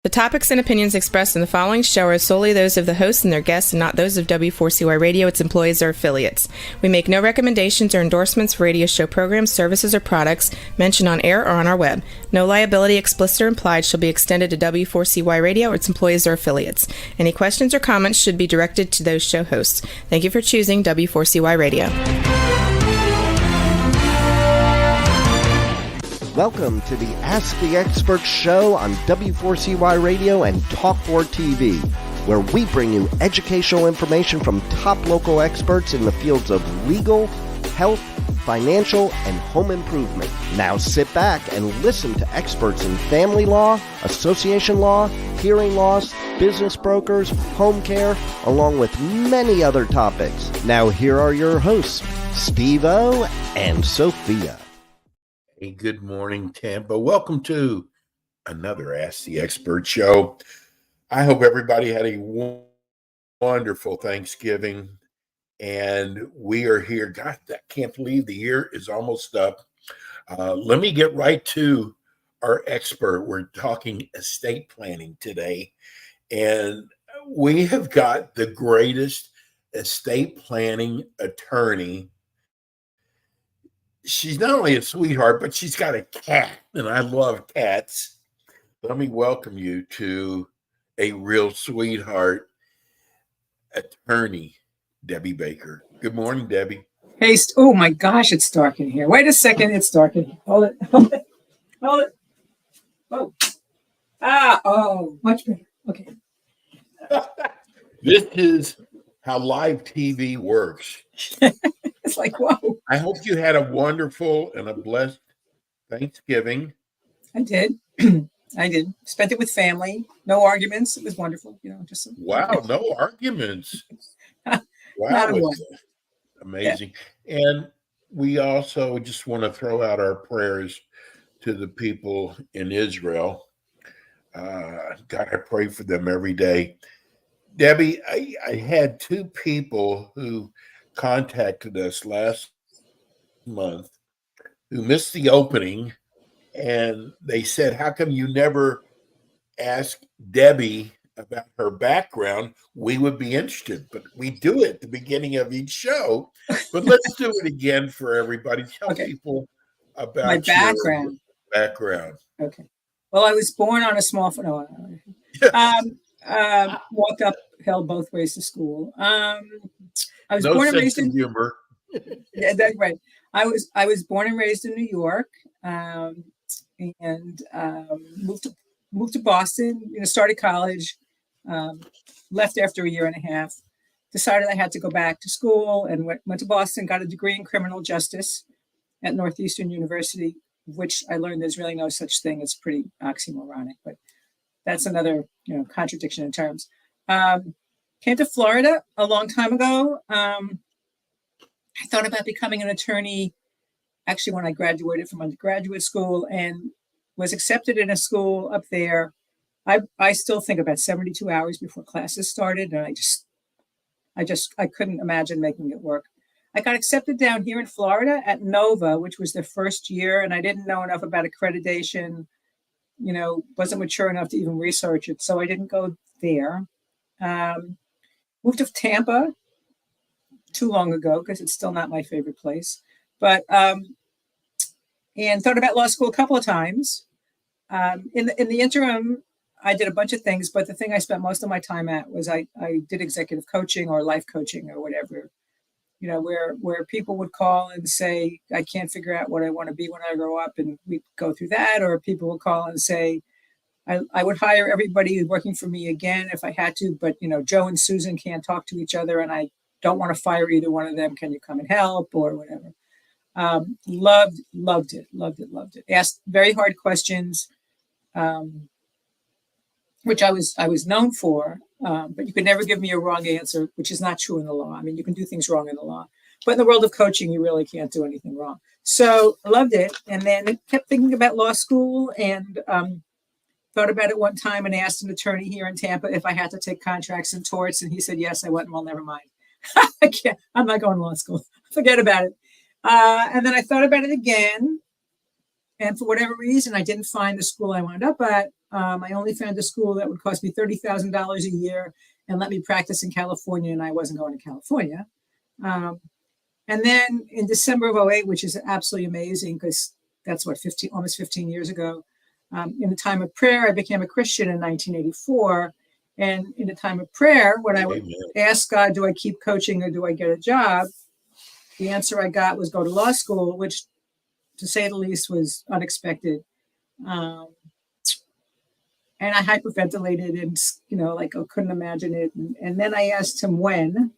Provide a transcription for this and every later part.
The topics and opinions expressed in the following show are solely those of the hosts and their guests and not those of W4CY Radio, its employees, or affiliates. We make no recommendations or endorsements for radio show programs, services, or products mentioned on air or on our web. No liability, explicit or implied, shall be extended to W4CY Radio or its employees or affiliates. Any questions or comments should be directed to those show hosts. Thank you for choosing W4CY Radio. Welcome to the Ask the Expert show on W4CY Radio and Talk4 TV, where we bring you educational information from top local experts in the fields of legal, health, financial, and home improvement. Now sit back and listen to experts in family law, association law, hearing loss, business brokers, home care, along with many other topics. Now here are your hosts, Steve-O and Sophia. Hey, good morning, Tampa. Welcome to another Ask the Expert show. I hope everybody had a wonderful Thanksgiving, and we are here. God, I can't believe the year is almost up. Let me get right to our expert. We're talking estate planning today, and we have got the greatest estate planning attorney. She's not only a sweetheart, but she's got a cat, and I love cats. Let me welcome you to a real sweetheart attorney, Debbie Baker. Good morning, Debbie. Hey, oh my gosh, it's dark in here. Wait a second, it's dark in here. Hold it. Oh. Much better. Okay. This is how live TV works. It's like, whoa. I hope you had a wonderful and a blessed Thanksgiving. I did. I did. Spent it with family. No arguments. It was wonderful. Wow, no arguments. Wow, it's amazing. Yeah. And we also just want to throw out our prayers to the people in Israel. God, I pray for them every day. Debbie, I had two people who contacted us last month who missed the opening, and they said, how come you never ask Debbie about her background? We would be interested, but we do it at the beginning of each show. But let's do it again for everybody. Tell people about my background. Okay. Well, I was born on a small farm. Walked uphill both ways to school. I was born and raised in humor. Yeah, that's right. I was born and raised in New York, and moved to Boston. Started college, left after a year and a half. Decided I had to go back to school and went to Boston. Got a degree in criminal justice at Northeastern University, which I learned there's really no such thing. It's pretty oxymoronic, but that's another contradiction in terms. Came to Florida a long time ago. I thought about becoming an attorney actually when I graduated from undergraduate school and was accepted in a school up there. I still think about 72 hours before classes started, and I couldn't imagine making it work. I got accepted down here in Florida at Nova, which was their first year, and I didn't know enough about accreditation, wasn't mature enough to even research it, so I didn't go there. Moved to Tampa too long ago because it's still not my favorite place, but and thought about law school a couple of times. In the interim, I did a bunch of things, but the thing I spent most of my time at was I did executive coaching or life coaching or whatever, where people would call and say, I can't figure out what I want to be when I grow up, and we go through that. Or people would call and say, I would hire everybody working for me again if I had to, but Joe and Susan can't talk to each other, and I don't want to fire either one of them. Can you come and help or whatever? Loved it. Asked very hard questions, which I was known for, but you could never give me a wrong answer, which is not true in the law. I mean, you can do things wrong in the law, but in the world of coaching, you really can't do anything wrong. So I loved it. And then kept thinking about law school and thought about it one time and asked an attorney here in Tampa if I had to take contracts and torts. And he said, yes. I went, well, never mind. I'm not going to law school. Forget about it. And then I thought about it again. And for whatever reason, I didn't find the school I wound up at. I only found a school that would cost me $30,000 a year and let me practice in California, and I wasn't going to California. And then in December of '08, which is absolutely amazing because that's what, almost 15 years ago, in the time of prayer, I became a Christian in 1984. And in the time of prayer, when I would ask God, do I keep coaching or do I get a job? The answer I got was go to law school, which, to say the least, was unexpected. And I hyperventilated and, like I couldn't imagine it. And then I asked him when,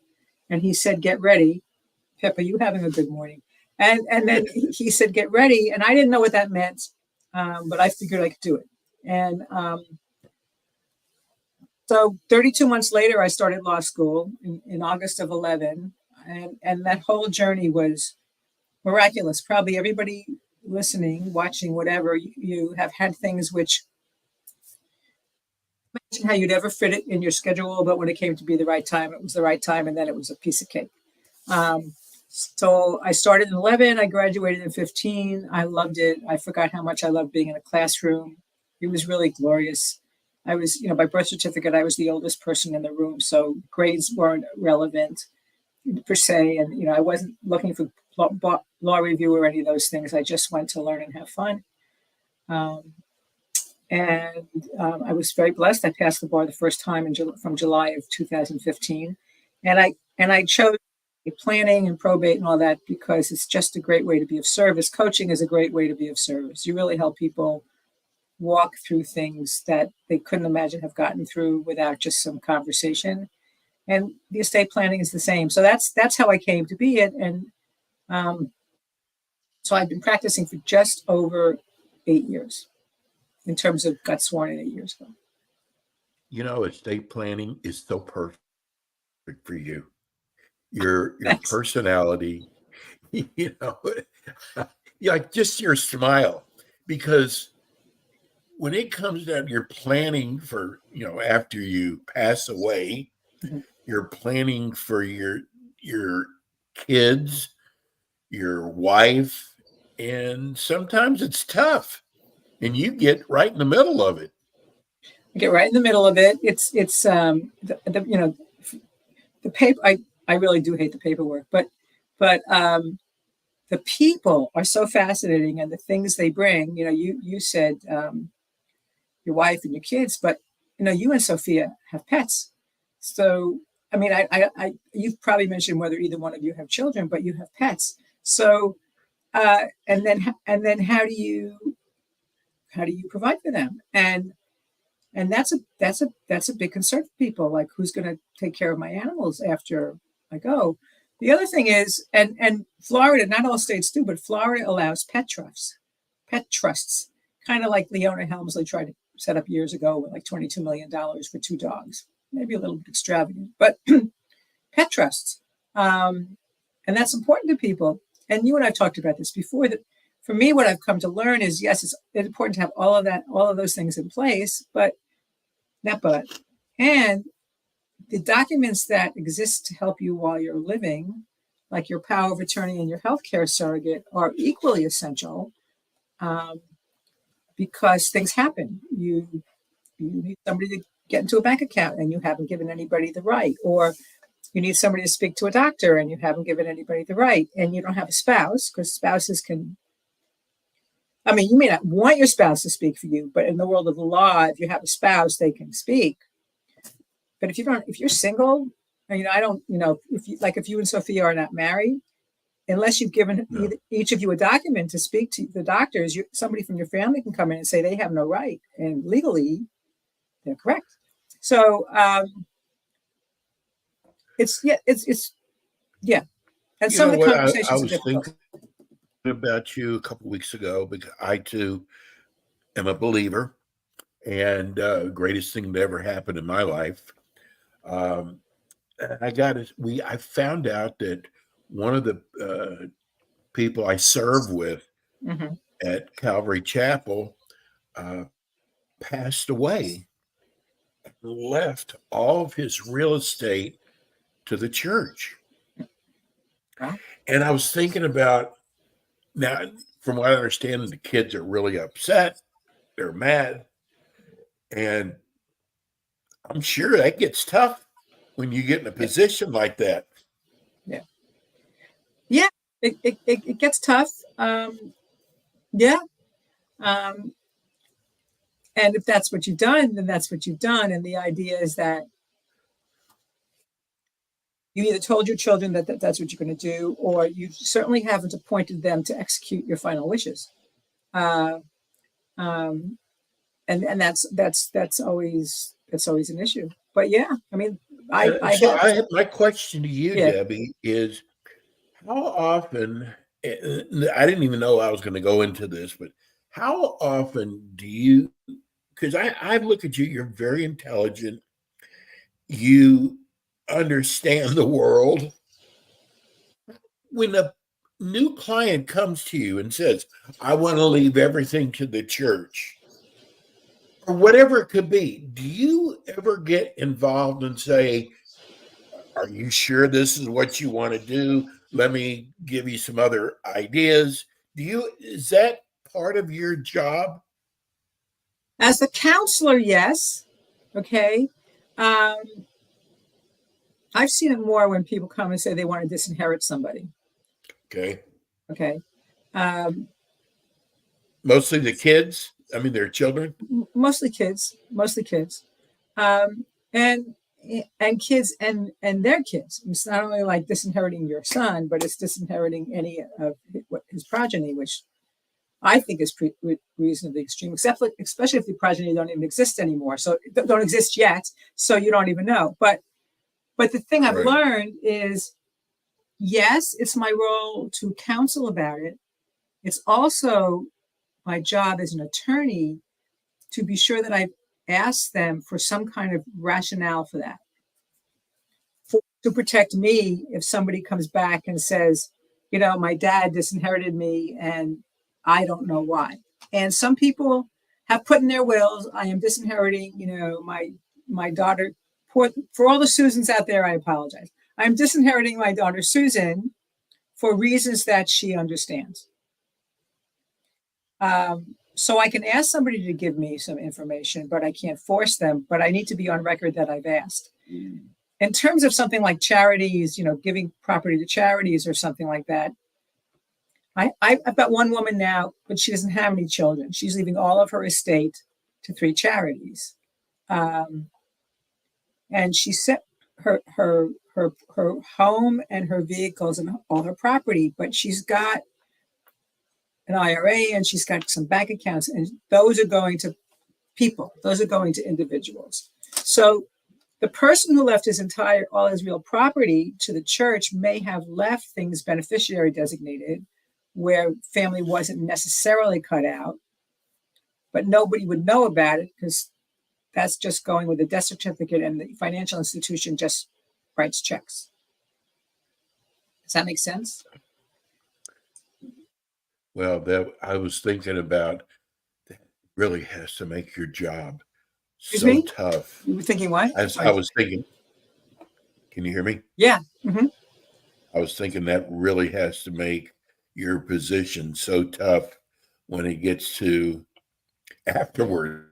and he said, get ready. Peppa, you having a good morning. And then he said, get ready. And I didn't know what that meant, but I figured I could do it. And so 32 months later, I started law school in August of 11. And that whole journey was miraculous. Probably everybody listening, watching, whatever, you have had things which, imagine how you'd ever fit it in your schedule, but when it came to be the right time, it was the right time, and then it was a piece of cake. So I started in 11, I graduated in 15. I loved it. I forgot how much I loved being in a classroom. It was really glorious. I was, by birth certificate, I was the oldest person in the room, so grades weren't relevant per se. And, I wasn't looking for law review or any of those things. I just went to learn and have fun. And I was very blessed. I passed the bar the first time from July of 2015. And I chose planning and probate and all that because it's just a great way to be of service. Coaching is a great way to be of service. You really help people walk through things that they couldn't imagine have gotten through without just some conversation. And the estate planning is the same. So that's how I came to be it. And so I've been practicing for just over 8 years in terms of got sworn in 8 years ago. Estate planning is so perfect for you. Your Thanks. personality, like just your smile, because when it comes down, you're planning for, after you pass away, you're planning for your kids, your wife, and sometimes it's tough, and you get right in the middle of it. I get right in the middle of it. It's the paper. I really do hate the paperwork, but the people are so fascinating, and the things they bring. You said your wife and your kids, but you and Sophia have pets. So I mean, you've probably mentioned whether either one of you have children, but you have pets. So and then how do you provide for them? And that's a big concern for people. Like, who's going to take care of my animals after I go? The other thing is, and Florida, not all states do, but Florida allows pet trusts, kind of like Leona Helmsley tried to set up years ago with like $22 million for 2 dogs. Maybe a little bit extravagant, but pet trusts. And that's important to people. And you and I talked about this before, that for me, what I've come to learn is, yes, it's important to have all of those things in place, and the documents that exist to help you while you're living, like your power of attorney and your healthcare surrogate, are equally essential because things happen. You need somebody to get into a bank account and you haven't given anybody the right, or you need somebody to speak to a doctor and you haven't given anybody the right, and you don't have a spouse, because spouses can, you may not want your spouse to speak for you, but in the world of the law, if you have a spouse, they can speak. But if you're single, if you and Sophia are not married, unless you've given each of you a document to speak to the doctors, somebody from your family can come in and say they have no right, and legally they're correct. So it's. And some of the conversations I was are difficult. thinking about you a couple of weeks ago, because I too am a believer, and greatest thing that ever happened in my life. I found out that one of the people I serve with at Calvary Chapel passed away and left all of his real estate to the church. Wow. And I was thinking about, now, from what I understand, the kids are really upset. They're mad. And I'm sure that gets tough when you get in a position like that. Yeah. Yeah. It gets tough. Yeah. Um, and if that's what you've done, then that's what you've done. And the idea is that you either told your children that that's what you're going to do, or you certainly haven't appointed them to execute your final wishes. Uh, um, and that's always an issue. But yeah, I mean, My question to you, yeah. Debbie, is how often, I didn't even know I was going to go into this, but how often do you, because I look at you, you're very intelligent, you understand the world. When a new client comes to you and says, I want to leave everything to the church, or whatever it could be, do you ever get involved and say, are you sure this is what you want to do? Let me give you some other ideas. Is that part of your job? As a counselor, yes. Okay. I've seen it more when people come and say they want to disinherit somebody. Okay. Okay. Mostly the kids. I mean, they're children. Mostly kids. And kids and their kids. It's not only like disinheriting your son, but it's disinheriting any of his progeny, which I think is reasonably extreme, especially if the progeny don't even exist anymore. So don't exist yet. So you don't even know. But the thing I've learned is, yes, it's my role to counsel about it. It's also my job as an attorney to be sure that I've asked them for some kind of rationale for that, to protect me if somebody comes back and says, my dad disinherited me and I don't know why. And some people have put in their wills, I am disinheriting, my daughter. For all the Susans out there, I apologize. I'm disinheriting my daughter Susan for reasons that she understands. So I can ask somebody to give me some information, but I can't force them. But I need to be on record that I've asked. In terms of something like charities, giving property to charities or something like that, I've got one woman now, but she doesn't have any children. She's leaving all of her estate to 3 charities. And she set her home and her vehicles and all her property, but she's got an IRA and she's got some bank accounts, and those are going to people. Those are going to individuals. So the person who left all his real property to the church may have left things beneficiary designated, where family wasn't necessarily cut out, but nobody would know about it because that's just going with a death certificate and the financial institution just writes checks. Does that make sense? Well, I was thinking about that really has to make your job so tough. You were thinking what? I was thinking, can you hear me? Yeah. Mm-hmm. I was thinking that really has to make your position so tough when it gets to afterwards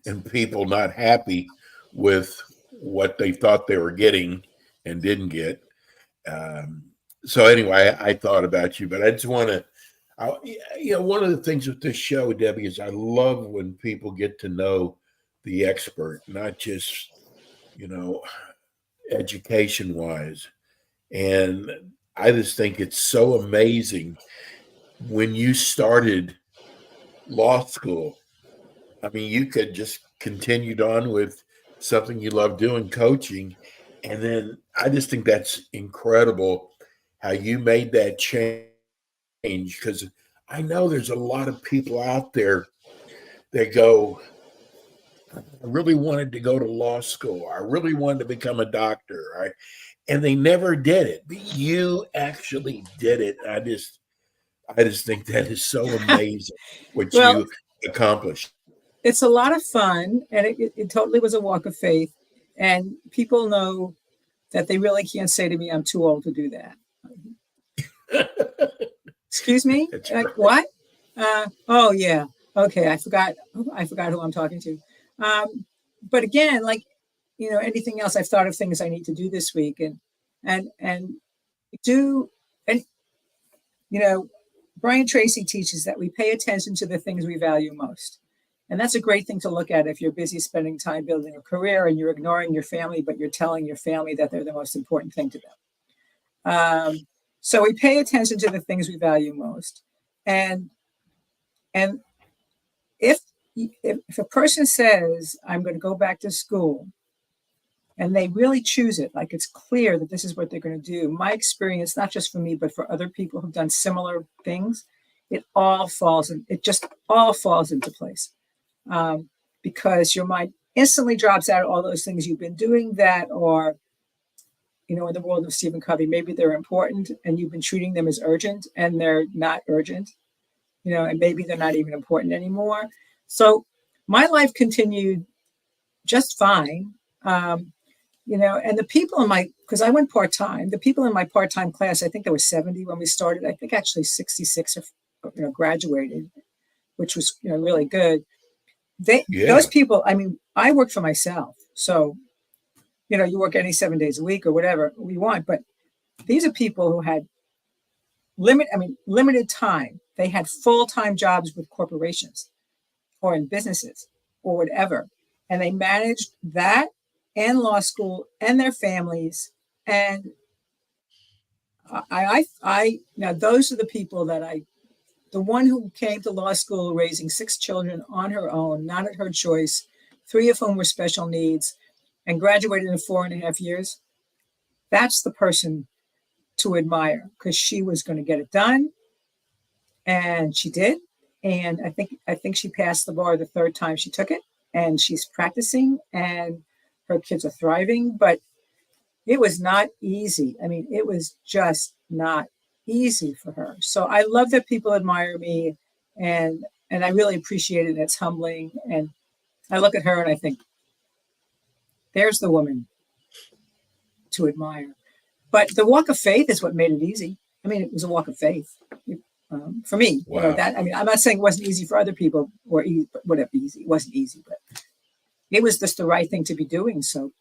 and people not happy with what they thought they were getting and didn't get. So anyway, I thought about you, but I just want to, one of the things with this show, Debbie, is I love when people get to know the expert, not just, education wise. And I just think it's so amazing when you started law school. I mean, you could just continued on with something you love doing, coaching. And then I just think that's incredible how you made that change, because I know there's a lot of people out there that go, I really wanted to go to law school. I really wanted to become a doctor. And they never did it. But you actually did it. I just think that is so amazing what you accomplished. It's a lot of fun, and it totally was a walk of faith. And people know that they really can't say to me, I'm too old to do that. Excuse me? Like, what? Oh, yeah. Okay, I forgot who I'm talking to. But again, like, anything else, I've thought of things I need to do this week, and do, and Brian Tracy teaches that we pay attention to the things we value most. And that's a great thing to look at if you're busy spending time building a career and you're ignoring your family, but you're telling your family that they're the most important thing to them. So we pay attention to the things we value most. And if a person says, I'm going to go back to school, and they really choose it, like it's clear that this is what they're going to do, my experience, not just for me, but for other people who've done similar things, it just all falls into place. Because your mind instantly drops out all those things you've been doing that are, in the world of Stephen Covey, maybe they're important and you've been treating them as urgent, and they're not urgent, and maybe they're not even important anymore. So my life continued just fine. And the people because I went part-time, the people in my part-time class, I think there were 70 when we started. I think actually 66 graduated, which was, really good. Those people, I work for myself. So, you work any 7 days a week or whatever we want, but these are people who had limited time. They had full-time jobs with corporations or in businesses or whatever. And they managed that and law school and their families. And now those are the people that the one who came to law school raising 6 children on her own, not at her choice, 3 of whom were special needs, and graduated in 4.5 years. That's the person to admire, because she was going to get it done. And she did. And I think she passed the bar the 3rd time she took it, and she's practicing, and her kids are thriving, but it was not easy. It was just not easy for her. So I love that people admire me, and I really appreciate it. It's humbling. And I look at her and I think, there's the woman to admire. But the walk of faith is what made it easy. It was a walk of faith for me. Wow. I'm not saying it wasn't easy for other people, or whatever, easy. It wasn't easy, but it was just the right thing to be doing. So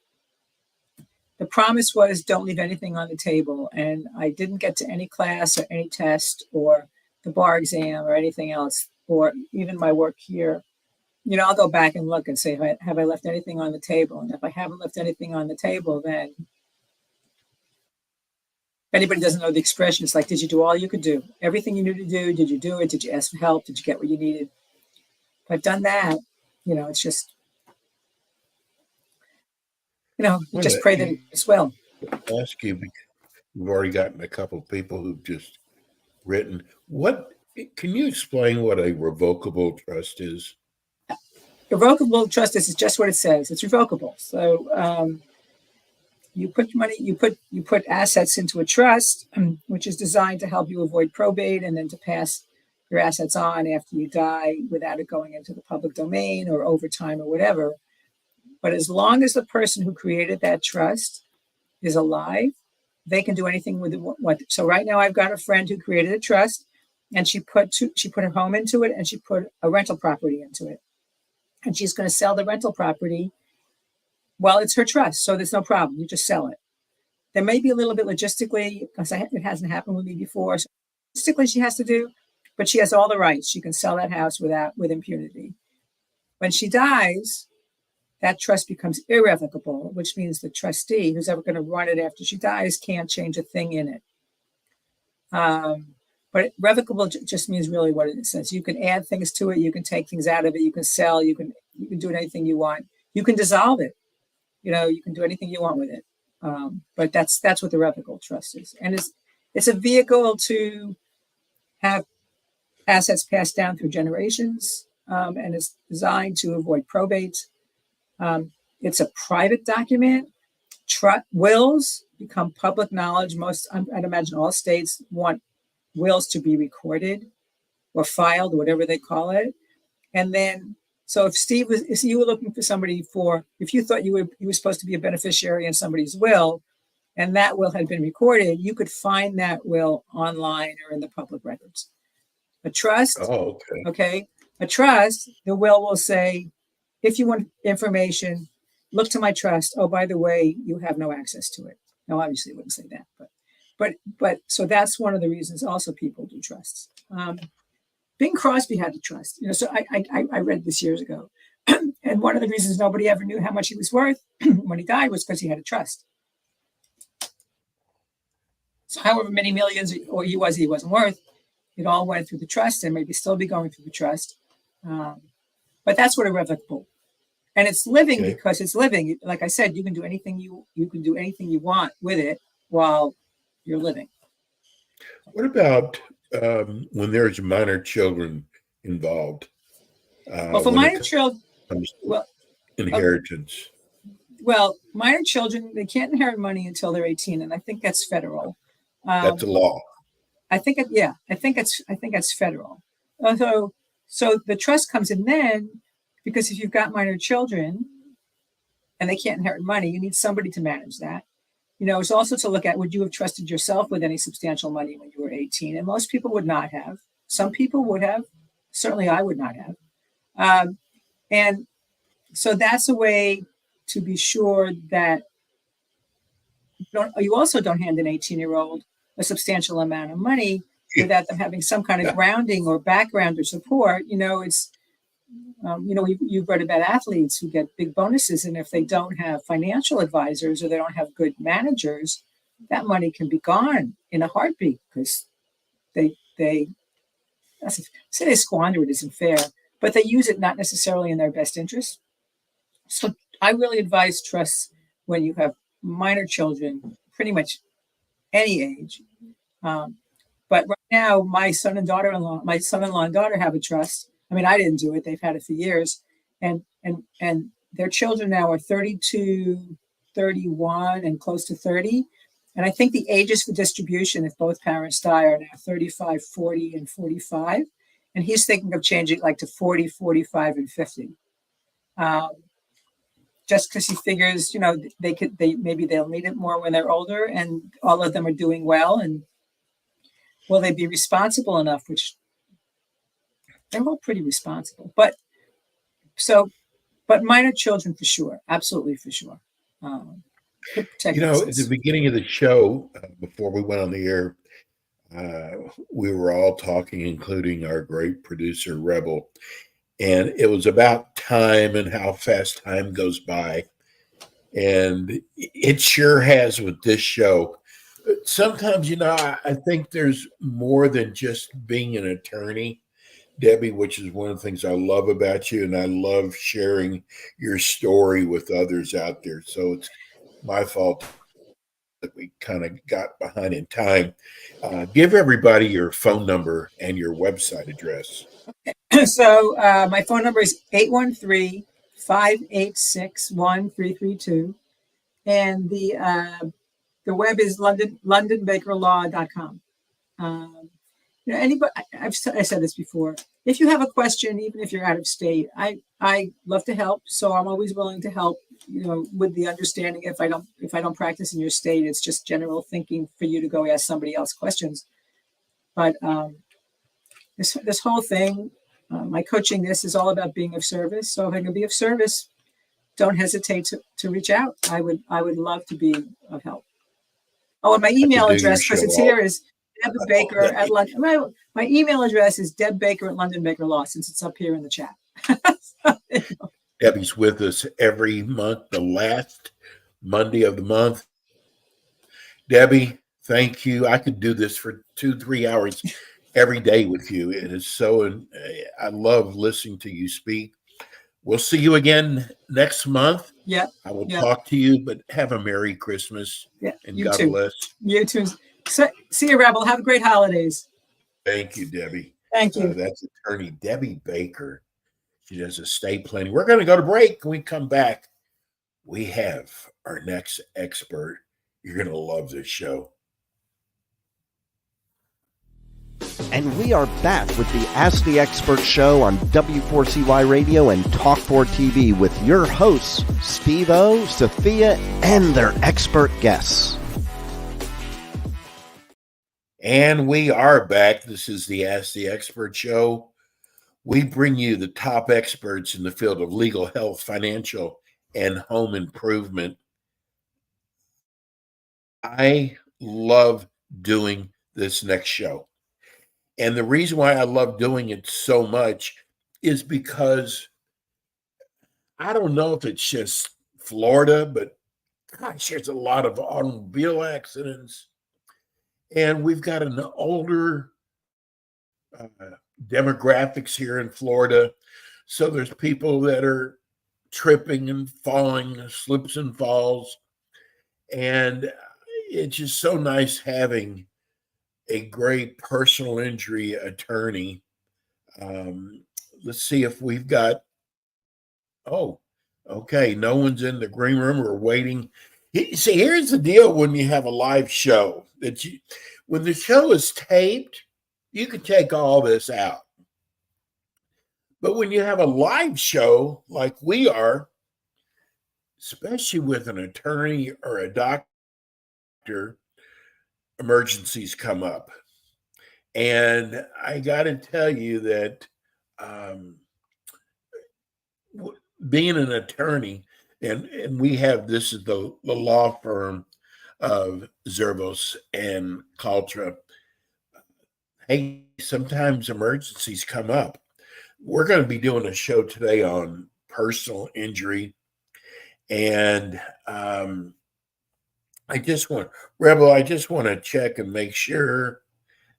the promise was, don't leave anything on the table. And I didn't get to any class or any test or the bar exam or anything else, or even my work here. I'll go back and look and say, have I left anything on the table? And if I haven't left anything on the table, then if anybody doesn't know the expression, it's like, did you do all you could do? Everything you knew to do, did you do it? Did you ask for help? Did you get what you needed? If I've done that, it's just, just pray that it's well. I'll ask you, because we've already gotten a couple of people who've just written. Can you explain what a revocable trust is? Revocable trust is just what it says. It's revocable. So you put money, you put assets into a trust, which is designed to help you avoid probate and then to pass your assets on after you die without it going into the public domain or over time or whatever. But as long as the person who created that trust is alive, they can do anything with it. So right now I've got a friend who created a trust, and she put her home into it, and she put a rental property into it. And she's going to sell the rental property. Well, it's her trust, so there's no problem. You just sell it. There may be a little bit logistically, because it hasn't happened with me before. So logistically, she has to do, but she has all the rights. She can sell that house with impunity. When she dies, that trust becomes irrevocable, which means the trustee, who's ever going to run it after she dies, can't change a thing in it. But revocable just means really what it says. You can add things to it. You can take things out of it. You can sell. You can do anything you want. You can dissolve it. You can do anything you want with it. But that's what the revocable trust is. And it's a vehicle to have assets passed down through generations. And it's designed to avoid probate. It's a private document. Wills become public knowledge. I'd imagine all states want wills to be recorded or filed, whatever they call it. And then, so if you were looking for somebody if you thought you were supposed to be a beneficiary in somebody's will, and that will had been recorded, you could find that will online or in the public records. A trust, okay, A trust, the will say, if you want information, look to my trust. Oh, by the way, you have no access to it. Now, obviously, it wouldn't say that, but so that's one of the reasons also people do trusts. Bing Crosby had a trust. So I read this years ago. And one of the reasons nobody ever knew how much he was worth when he died was because he had a trust. So however many millions or he wasn't worth, it all went through the trust and maybe still be going through the trust. But that's what a revocable. And it's living because it's living. Like I said, you can do anything you can do anything you want with it while you're living. What about when there's minor children involved? Well, for minor children, inheritance. Minor children, they can't inherit money until they're 18, and I think that's federal. That's a law. I think that's federal. So the trust comes in then, because if you've got minor children and they can't inherit money, you need somebody to manage that. It's also to look at, would you have trusted yourself with any substantial money when you were 18? And most people would not have. Some people would have. Certainly I would not have. And so that's a way to be sure that you also don't hand an 18-year-old a substantial amount of money without them having some kind of grounding or background or support. You've read about athletes who get big bonuses, and if they don't have financial advisors or they don't have good managers, that money can be gone in a heartbeat because they say they squander it isn't fair, but they use it not necessarily in their best interest. So I really advise trusts when you have minor children, pretty much any age. But right now, my son-in-law and daughter have a trust. I mean, I didn't do it. They've had it for years. And their children now are 32, 31, and close to 30. And I think the ages for distribution, if both parents die, are now 35, 40, and 45. And he's thinking of changing like to 40, 45, and 50. Just because he figures, maybe they'll need it more when they're older, and all of them are doing well. And will they be responsible enough? Which they're all pretty responsible, but minor children for sure, absolutely for sure. At the beginning of the show, before we went on the air, we were all talking, including our great producer Rebel, and it was about time and how fast time goes by, and it sure has with this show. Sometimes, I think there's more than just being an attorney, Debbie, which is one of the things I love about you, and I love sharing your story with others out there. So it's my fault that we kind of got behind in time. Give everybody your phone number and your website address. So my phone number is 813-586-1332. And the web is londonbakerlaw.com. Anybody, I said this before. If you have a question, even if you're out of state, I love to help. So I'm always willing to help. With the understanding, if I don't practice in your state, it's just general thinking for you to go ask somebody else questions. But this whole thing, my coaching, this is all about being of service. So if I can be of service, don't hesitate to reach out. I would love to be of help. Oh, and my email address, because it's here, is Deb Baker at London. My email address is Deb Baker at London Baker Law, since it's up here in the chat. Debbie's with us every month, the last Monday of the month. Debbie, thank you. I could do this for 2-3 hours every day with you. It is so, I love listening to you speak. We'll see you again next month. Yeah. I will talk to you, but have a Merry Christmas. Yeah. And God bless. You too. So, see you, Rebel. Have great holidays. Thank you, Debbie. Thank you. That's attorney Debbie Baker. She does estate planning. We're going to go to break. When we come back, we have our next expert. You're going to love this show. And we are back with the Ask the Expert show on W4CY Radio and Talk4 TV with your hosts, Steve-O, Sophia, and their expert guests. And we are back. This is the Ask the Expert show. We bring you the top experts in the field of legal, health, financial, and home improvement. I love doing this next show. And the reason why I love doing it so much is because I don't know if it's just Florida, but gosh, there's a lot of automobile accidents. And we've got an older uh, demographics here in Florida. So there's people that are tripping and falling, slips and falls. And it's just so nice having a great personal injury attorney. Let's see if we've got, oh, okay, no one's in the green room. We're waiting. See, here's the deal when you have a live show when the show is taped, you can take all this out. But when you have a live show like we are, especially with an attorney or a doctor, emergencies come up. And I got to tell you that being an attorney, and we have, this is the law firm of Zervos and Caltra. Hey, sometimes emergencies come up. We're going to be doing a show today on personal injury. And I just want to check and make sure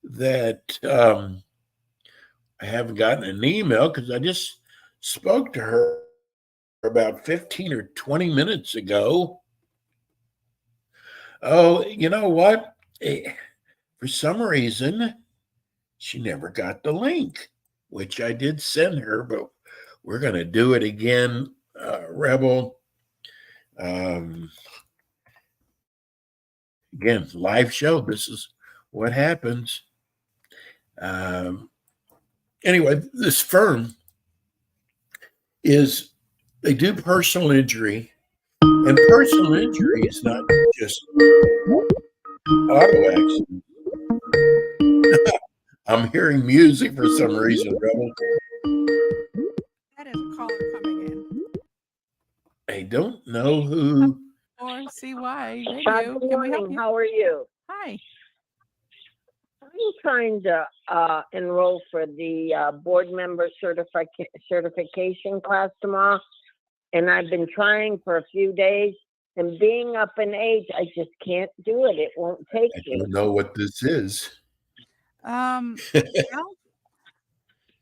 that I haven't gotten an email, because I just spoke to her about 15 or 20 minutes ago. Oh, you know what? For some reason, she never got the link, which I did send her, but we're going to do it again, Rebel. Again, live show. This is what happens. Anyway, this firm they do personal injury, and personal injury is not just auto accidents. I'm hearing music for some reason, Rebel. That is a caller coming in. I don't know who. Or CY Good Radio. Can we help morning. you? How are you? Hi. I'm trying to enroll for the board member certification class tomorrow, and I've been trying for a few days. And being up in age, I just can't do it. It won't take I me. don't know what this is. Well,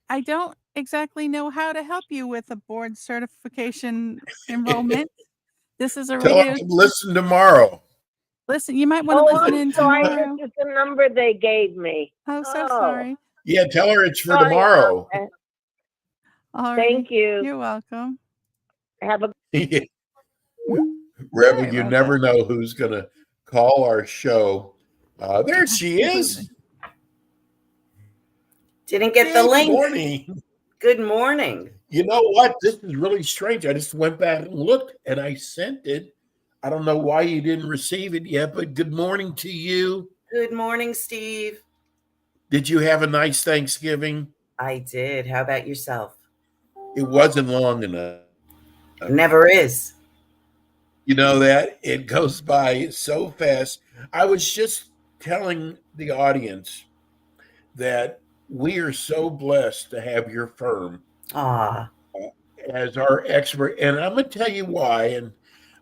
I don't exactly know how to help you with a board certification enrollment. This is a Tell radio. them to listen tomorrow. Listen, you might want to Oh, listen I'm in sorry. tomorrow. This is the number they gave me. Oh, so sorry. Yeah, tell her it's for Sorry tomorrow. about that. All Thank you. You're welcome. Have a Rebel, Sorry you about never know who's going to call our show. There she is. Absolutely. Didn't get the Good link. morning. Good morning. You know what? This is really strange. I just went back and looked, and I sent it. I don't know why you didn't receive it yet, but good morning to you. Good morning, Steve. Did you have a nice Thanksgiving? I did. How about yourself? It wasn't long enough. It never is. You know that? It goes by so fast. I was just telling the audience that we are so blessed to have your firm as our expert. And I'm going to tell you why. And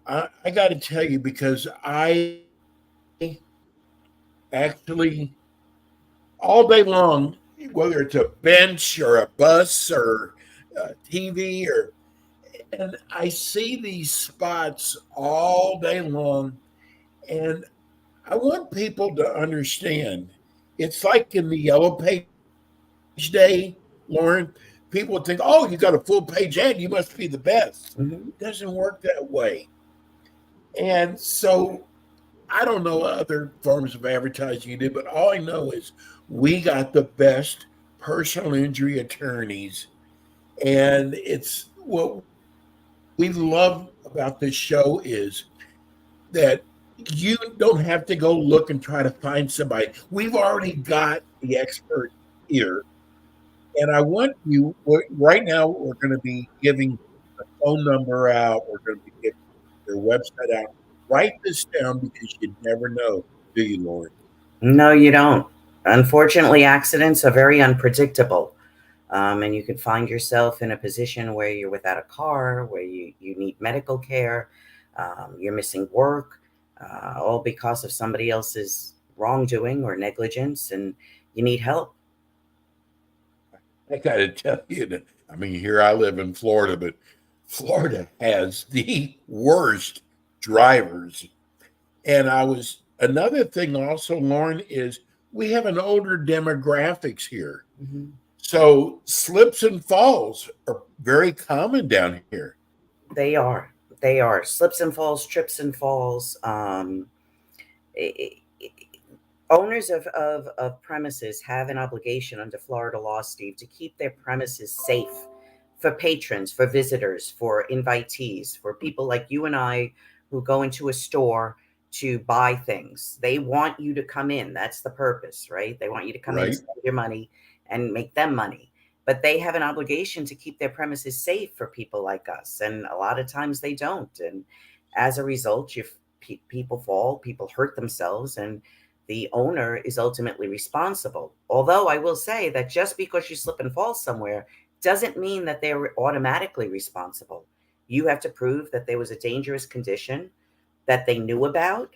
I got to tell you, because I actually, all day long, whether it's a bench or a bus or TV, and I see these spots all day long, and I want people to understand. It's like in the Yellow Page day, Lauren, people would think, oh, you got a full page ad, you must be the best. Mm-hmm. It doesn't work that way. And so I don't know other forms of advertising you did, but all I know is we got the best personal injury attorneys. And it's what we love about this show is that you don't have to go look and try to find somebody. We've already got the expert here. And I want you right now. We're going to be giving a phone number out. We're going to be giving their website out. Write this down because you never know, do you, Lauren? No, you don't. Unfortunately, accidents are very unpredictable. And you could find yourself in a position where you're without a car, where you need medical care, you're missing work, all because of somebody else's wrongdoing or negligence, and you need help. I got to tell you that. I mean, here I live in Florida, but Florida has the worst drivers. And another thing also, Lauren, is we have an older demographics here. Mm-hmm. So slips and falls are very common down here. They are. They are. Slips and falls, trips and falls. It, Owners of premises have an obligation under Florida law, Steve, to keep their premises safe for patrons, for visitors, for invitees, for people like you and I who go into a store to buy things. They want you to come in. That's the purpose, right? They want you to come in, Right. spend your money, and make them money. But they have an obligation to keep their premises safe for people like us. And a lot of times they don't. And as a result, people fall, people hurt themselves, and the owner is ultimately responsible. Although I will say that just because you slip and fall somewhere doesn't mean that they're automatically responsible. You have to prove that there was a dangerous condition that they knew about,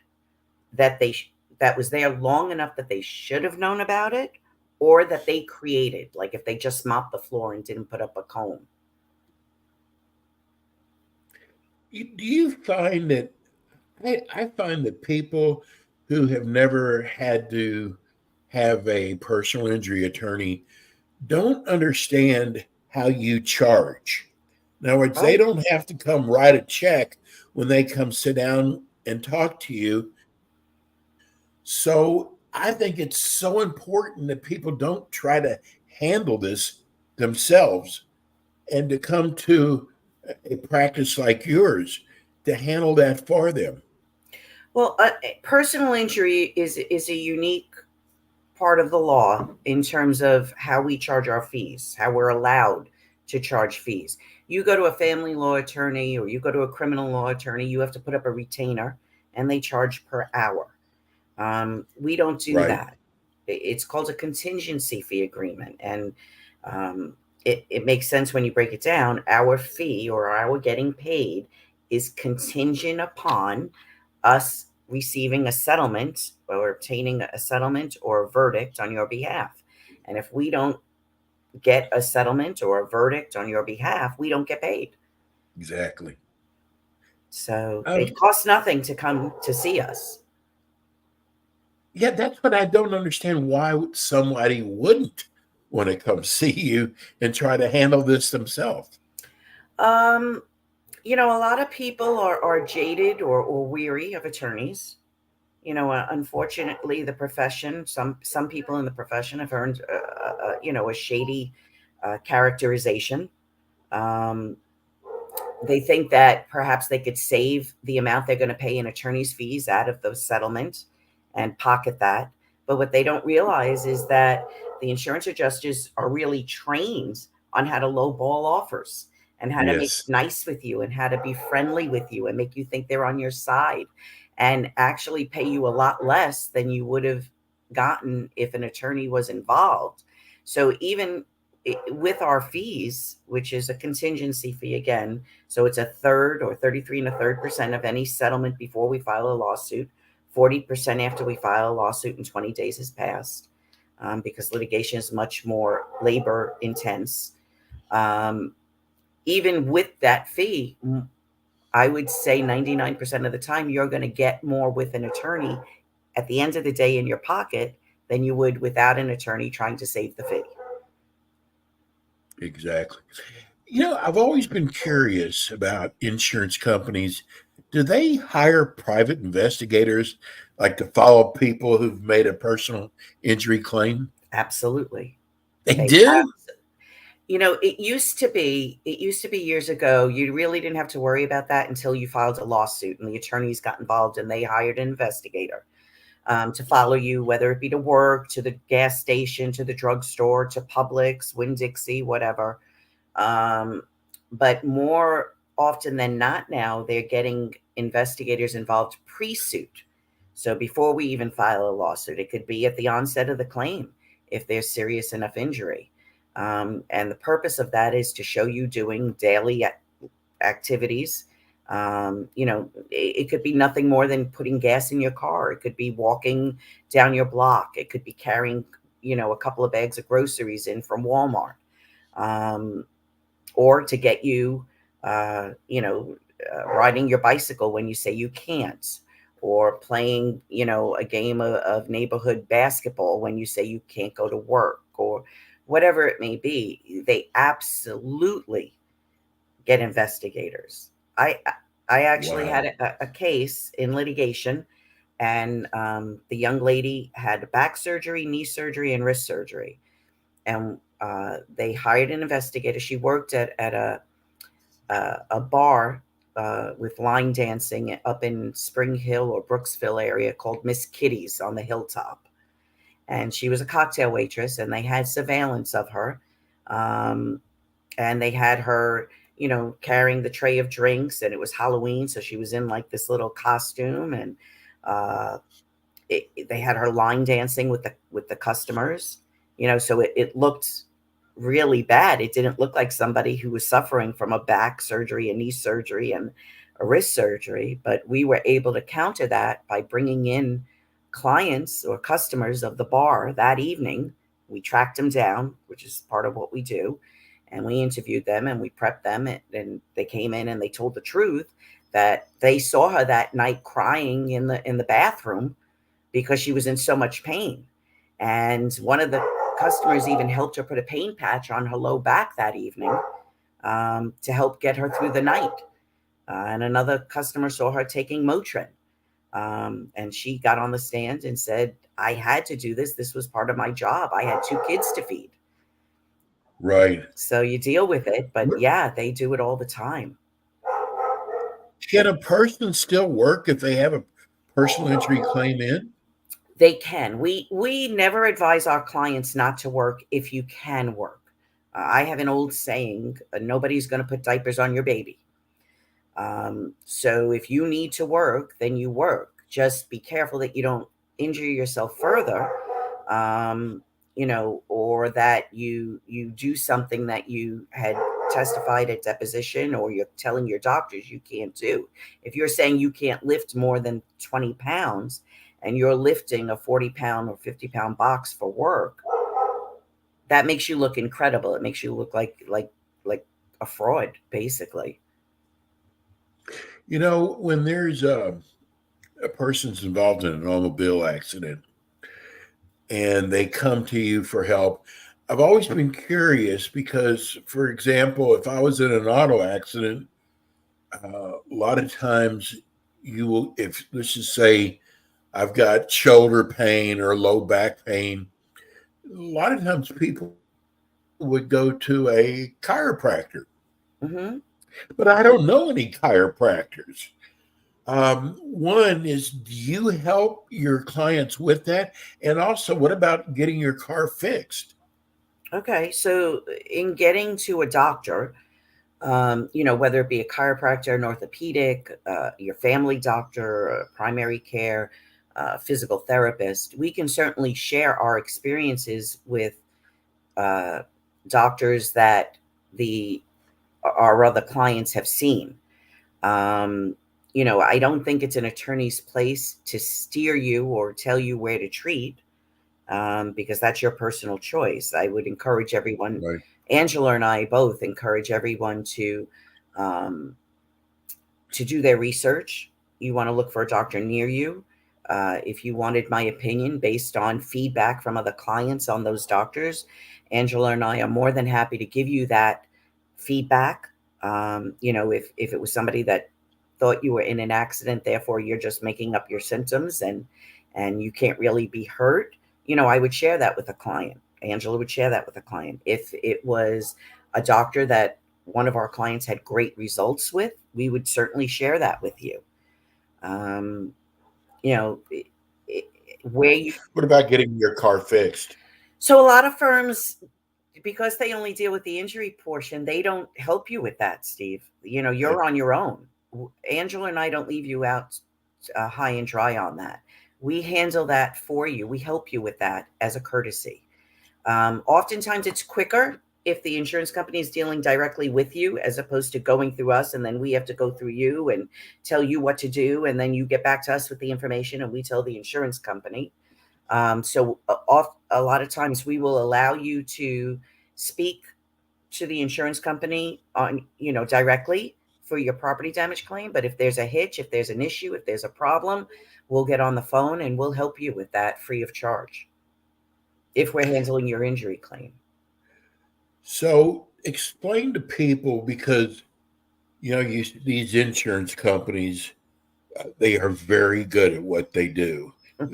that was there long enough that they should have known about it, or that they created, like if they just mopped the floor and didn't put up a cone. Do you find that I find that people who have never had to have a personal injury attorney don't understand how you charge. In other words, they Oh, don't have to come write a check when they come sit down and talk to you. So I think it's so important that people don't try to handle this themselves and to come to a practice like yours to handle that for them. well, personal injury is a unique part of the law in terms of how we charge our fees, how we're allowed to charge fees. You go to a family law attorney or you go to a criminal law attorney, you have to put up a retainer and they charge per hour. We don't do Right. that. It's called a contingency fee agreement. And um, it makes sense when you break it down. Our fee or our getting paid is contingent upon us receiving a settlement or obtaining a settlement or a verdict on your behalf. And if we don't get a settlement or a verdict on your behalf, we don't get paid. Exactly. So it Um, costs nothing to come to see us. yeah, that's what I don't understand why somebody wouldn't want to come see you and try to handle this themselves. Um, a lot of people are jaded or weary of attorneys. Unfortunately, the profession, some people in the profession have earned, a shady characterization. Um, they think that perhaps they could save the amount they're going to pay in attorney's fees out of the settlement and pocket that. But what they don't realize is that the insurance adjusters are really trained on how to lowball offers and how to make Yes, nice with you and how to be friendly with you and make you think they're on your side and actually pay you a lot less than you would have gotten if an attorney was involved. So even with our fees, which is a contingency fee again, so it's a third or 33 and a third percent of any settlement before we file a lawsuit, 40% after we file a lawsuit and 20 days has passed, because litigation is much more labor intense. Um, Even with that fee, I would say 99% of the time you're going to get more with an attorney at the end of the day in your pocket than you would without an attorney trying to save the fee. exactly. I've always been curious about insurance companies. Do they hire private investigators like to follow people who've made a personal injury claim? Absolutely. They They do? it used to be years ago, you really didn't have to worry about that until you filed a lawsuit and the attorneys got involved and they hired an investigator. to follow you, whether it be to work, to the gas station, to the drugstore, to Publix, Winn-Dixie, whatever. But more often than not now, they're getting investigators involved pre-suit. So before we even file a lawsuit, it could be at the onset of the claim if there's serious enough injury. And the purpose of that is to show you doing daily activities. It could be nothing more than putting gas in your car. It could be walking down your block. It could be carrying, a couple of bags of groceries in from Walmart. Or to get you, riding your bicycle when you say you can't, or playing, a game of neighborhood basketball when you say you can't go to work, or whatever it may be. They absolutely get investigators. I actually Wow. had a case in litigation, and the young lady had back surgery, knee surgery, and wrist surgery. And they hired an investigator. She worked at a bar with line dancing up in Spring Hill or Brooksville area called Miss Kitty's on the hilltop. And she was a cocktail waitress, and they had surveillance of her. And they had her, carrying the tray of drinks, and it was Halloween. So she was in like this little costume, and they had her line dancing with the customers, so it looked really bad. It didn't look like somebody who was suffering from a back surgery, a knee surgery, and a wrist surgery. But we were able to counter that by bringing in clients or customers of the bar that evening. We tracked them down, which is part of what we do. And we interviewed them and we prepped them. And they came in and they told the truth that they saw her that night crying in the bathroom because she was in so much pain. And one of the customers even helped her put a pain patch on her low back that evening to help get her through the night. And another customer saw her taking Motrin. And she got on the stand and said, I had to do this. This was part of my job. I had 2 kids to feed. Right. So you deal with it. But yeah, they do it all the time. Can a person still work if they have a personal injury claim in? They can. We never advise our clients not to work if you can work. I have an old saying, nobody's going to put diapers on your baby. So if you need to work, then you work. Just be careful that you don't injure yourself further, or that you do something that you had testified at deposition, or you're telling your doctors you can't do. If you're saying you can't lift more than 20 pounds and you're lifting a 40-pound or 50-pound box for work, that makes you look incredible. It makes you look like a fraud, basically. When there's a person's involved in an automobile accident and they come to you for help, I've always been curious because, for example, if I was in an auto accident, a lot of times if let's just say I've got shoulder pain or low back pain, a lot of times people would go to a chiropractor. Mm-hmm. But I don't know any chiropractors. One is, do you help your clients with that? And also, what about getting your car fixed? Okay, so in getting to a doctor, whether it be a chiropractor, an orthopedic, your family doctor, primary care, physical therapist, we can certainly share our experiences with doctors that our other clients have seen. I don't think it's an attorney's place to steer you or tell you where to treat, because that's your personal choice. I would encourage everyone, Right. Angela and I both encourage everyone to do their research. You want to look for a doctor near you. If you wanted my opinion based on feedback from other clients on those doctors, Angela and I are more than happy to give you that feedback. If it was somebody that thought you were in an accident, therefore you're just making up your symptoms and you can't really be hurt, I would share that with a client. Angela would share that with a client. If it was a doctor that one of our clients had great results with, we would certainly share that with you. where you. What about getting your car fixed? So a lot of firms, because they only deal with the injury portion, they don't help you with that, Steve. You're on your own. Angela and I don't leave you out high and dry on that. We handle that for you. We help you with that as a courtesy. Oftentimes it's quicker if the insurance company is dealing directly with you as opposed to going through us, and then we have to go through you and tell you what to do, and then you get back to us with the information and we tell the insurance company. So a lot of times we will allow you to speak to the insurance company on, directly for your property damage claim. But if there's a hitch, if there's an issue, if there's a problem, we'll get on the phone and we'll help you with that free of charge if we're handling your injury claim. So explain to people, because these insurance companies, they are very good at what they do.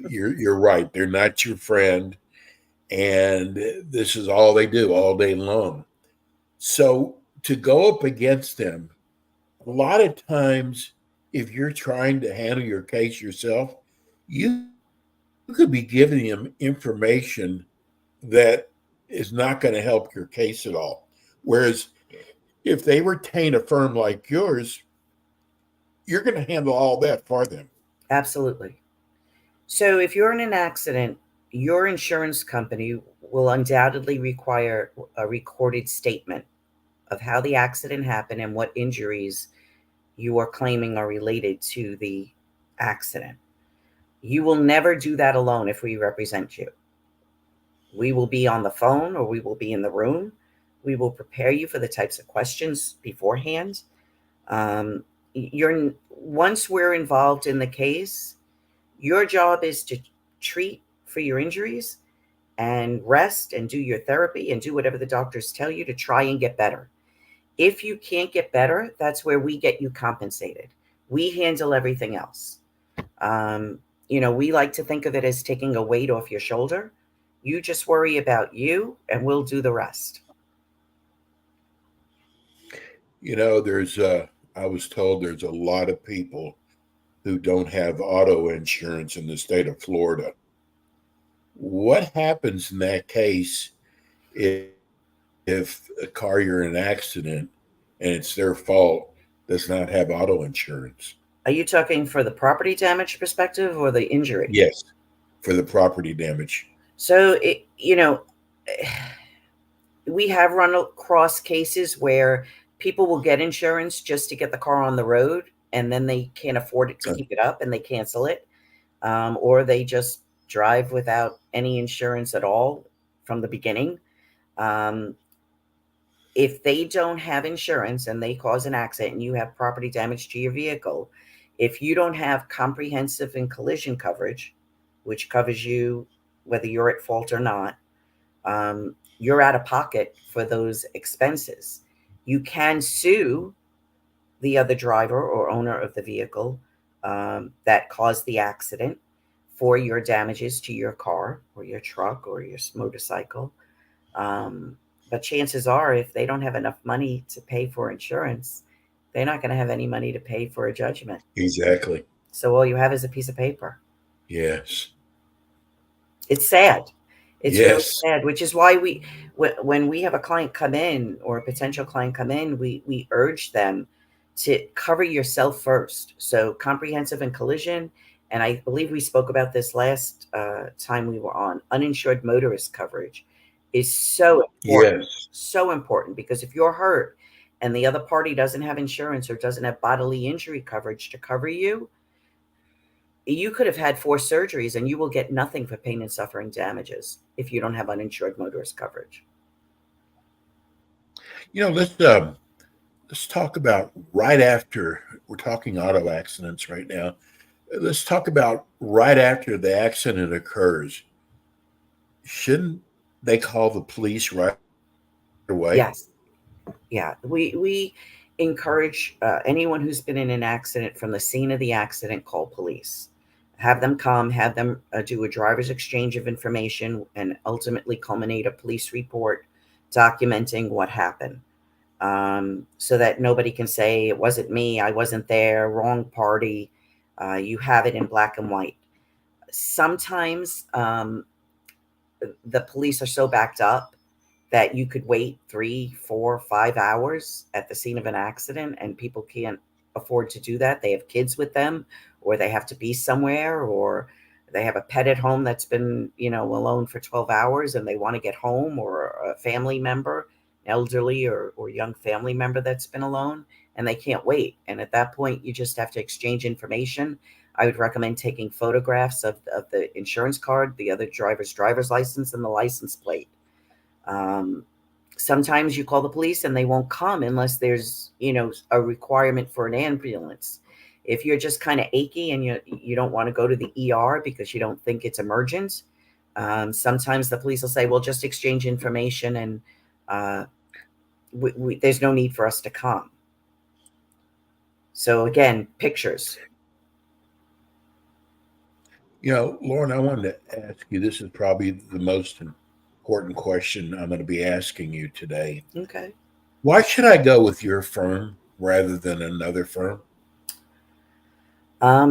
You're right; they're not your friend, and this is all they do all day long. So to go up against them, a lot of times, if you're trying to handle your case yourself, you could be giving them information that is not going to help your case at all. Whereas if they retain a firm like yours, you're going to handle all that for them. Absolutely. So if you're in an accident, your insurance company will undoubtedly require a recorded statement of how the accident happened and what injuries you are claiming are related to the accident. You will never do that alone if we represent you. We will be on the phone or we will be in the room. We will prepare you for the types of questions beforehand. Once we're involved in the case, your job is to treat for your injuries and rest and do your therapy and do whatever the doctors tell you to try and get better. If you can't get better, that's where we get you compensated. We handle everything else. We like to think of it as taking a weight off your shoulder. You just worry about you and we'll do the rest. I was told there's a lot of people who don't have auto insurance in the state of Florida. What happens in that case if a car you're in an accident and it's their fault does not have auto insurance? Are you talking for the property damage perspective or the injury? Yes, for the property damage. So, we have run across cases where people will get insurance just to get the car on the road, and then they can't afford it to keep it up and they cancel it. Or they just drive without any insurance at all from the beginning. If they don't have insurance and they cause an accident and you have property damage to your vehicle, if you don't have comprehensive and collision coverage, which covers you whether you're at fault or not, you're out of pocket for those expenses. You can sue the other driver or owner of the vehicle that caused the accident for your damages to your car or your truck or your motorcycle. But chances are, if they don't have enough money to pay for insurance, they're not going to have any money to pay for a judgment. Exactly. So all you have is a piece of paper. Yes. It's sad. It's yes. really sad, which is why when we have a client come in or a potential client come in, we urge them to cover yourself first. So comprehensive and collision. And I believe we spoke about this last time we were on. Uninsured motorist coverage is so important. Yes. So important, because if you're hurt and the other party doesn't have insurance or doesn't have bodily injury coverage to cover you, you could have had 4 surgeries and you will get nothing for pain and suffering damages if you don't have uninsured motorist coverage. Let's talk about right after we're talking auto accidents right now. Let's talk about right after the accident occurs. Shouldn't they call the police right away? Yes. Yeah. We encourage anyone who's been in an accident from the scene of the accident, call police. Have them come, have them do a driver's exchange of information and ultimately culminate a police report documenting what happened. So that nobody can say, it wasn't me, I wasn't there, wrong party. You have it in black and white. Sometimes the police are so backed up that you could wait 3, 4, 5 hours at the scene of an accident, and people can't afford to do that. They have kids with them, or they have to be somewhere, or they have a pet at home that's been, alone for 12 hours and they want to get home, or a family member, elderly or young family member that's been alone, and they can't wait. And at that point, you just have to exchange information. I would recommend taking photographs of the insurance card, the other driver's license, and the license plate. Um, Sometimes you call the police and they won't come unless there's, a requirement for an ambulance. If you're just kind of achy and you don't want to go to the ER because you don't think it's emergent, sometimes the police will say, "Well, just exchange information, and uh, there's no need for us to come." So again, pictures. Lauren, I wanted to ask you, this is probably the most important question I'm going to be asking you today. Okay. Why should I go with your firm rather than another firm?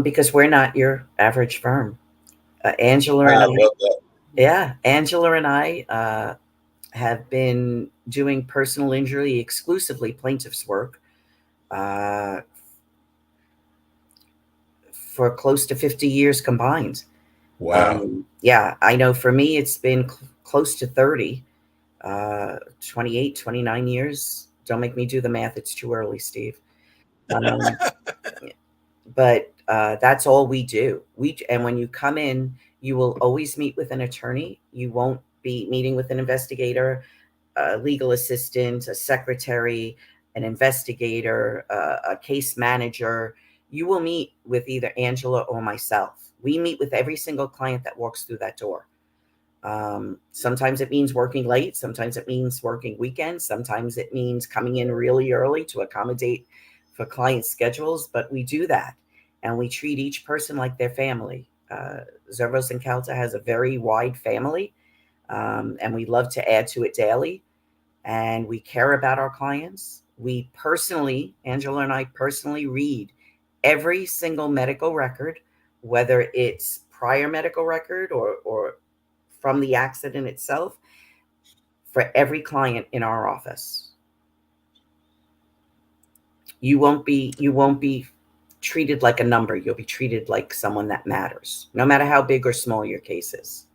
Because we're not your average firm. Angela I and I, love that. yeah, Angela and I have been doing personal injury exclusively plaintiff's work for close to 50 years combined. Wow. Yeah, I know for me, it's been close to 30, 28, 29 years. Don't make me do the math. It's too early, Steve. But that's all we do. And when you come in, you will always meet with an attorney. You won't be meeting with an investigator, a legal assistant, a secretary, an investigator, a case manager. You will meet with either Angela or myself. We meet with every single client that walks through that door. Sometimes it means working late. Sometimes it means working weekends. Sometimes it means coming in really early to accommodate for client schedules. But we do that, and we treat each person like their family. Zervos and Calta has a very wide family, and we love to add to it daily. And we care about our clients. We personally, Angela and I personally read every single medical record, whether it's prior medical record or from the accident itself, for every client in our office. You won't be treated like a number. You'll be treated like someone that matters, no matter how big or small your case is.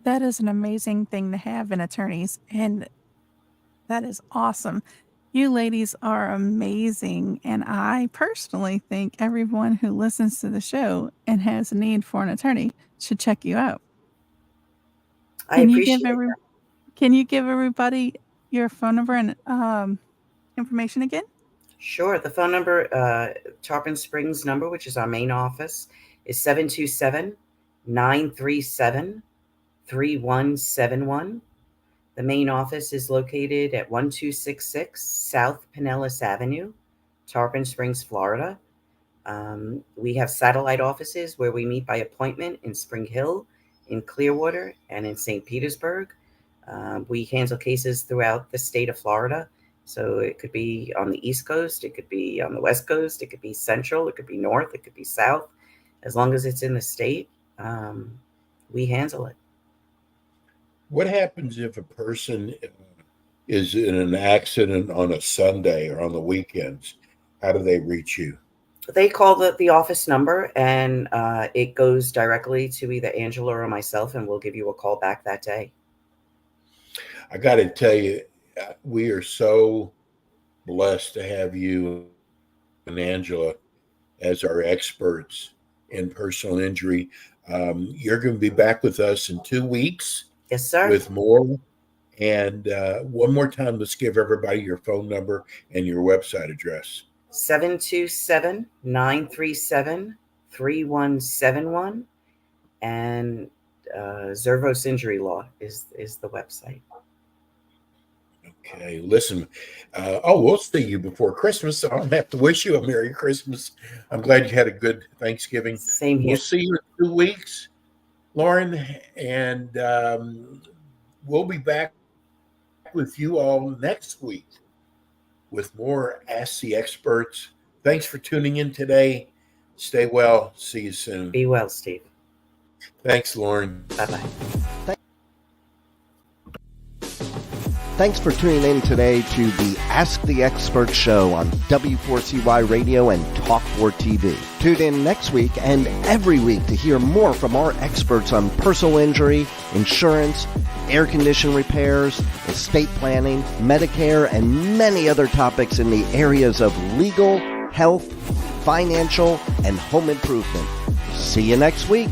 That is an amazing thing to have in attorneys, and that is awesome. You ladies are amazing, and I personally think everyone who listens to the show and has a need for an attorney should check you out. I Can you appreciate give that. can you give everybody your phone number and information again? Sure. The phone number, Tarpon Springs number, which is our main office, is 727-937-3171. The main office is located at 1266 South Pinellas Avenue, Tarpon Springs, Florida. We have satellite offices where we meet by appointment in Spring Hill, in Clearwater, and in St. Petersburg. We handle cases throughout the state of Florida. So it could be on the East Coast, it could be on the West Coast, it could be Central, it could be North, it could be South. As long as it's in the state, we handle it. What happens if a person is in an accident on a Sunday or on the weekends? How do they reach you? They call the office number, and it goes directly to either Angela or myself, and we'll give you a call back that day. I got to tell you, we are so blessed to have you and Angela as our experts in personal injury. You're going to be back with us in 2 weeks Yes, sir. with more. And one more time, let's give everybody your phone number and your website address. 727-937-3171. And Zervos Injury Law is the website. Okay, listen. We'll see you before Christmas, so I don't have to wish you a Merry Christmas. I'm glad you had a good Thanksgiving. Same here. We'll see you in 2 weeks, Lauren, and we'll be back with you all next week. with more Ask the Experts. Thanks for tuning in today. Stay well. See you soon. Be well, Steve. Thanks, Lauren. Bye-bye. Thanks for tuning in today to the Ask the Expert show on W4CY Radio and Talk4 TV. Tune in next week and every week to hear more from our experts on personal injury, insurance, air condition repairs, estate planning, Medicare, and many other topics in the areas of legal, health, financial, and home improvement. See you next week.